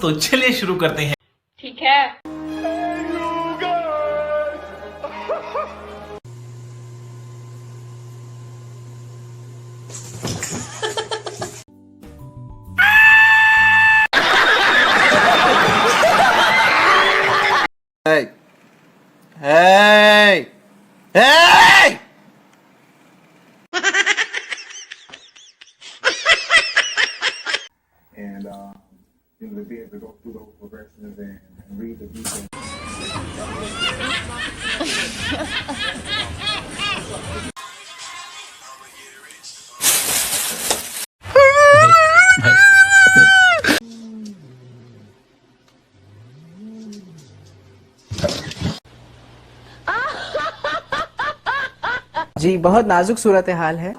तो चलिए शुरू करते हैं। ठीक है। Hey! Hey! Hey! And to be able to go through those progressions and read the details. जी बहुत नाजुक सूरत हाल है।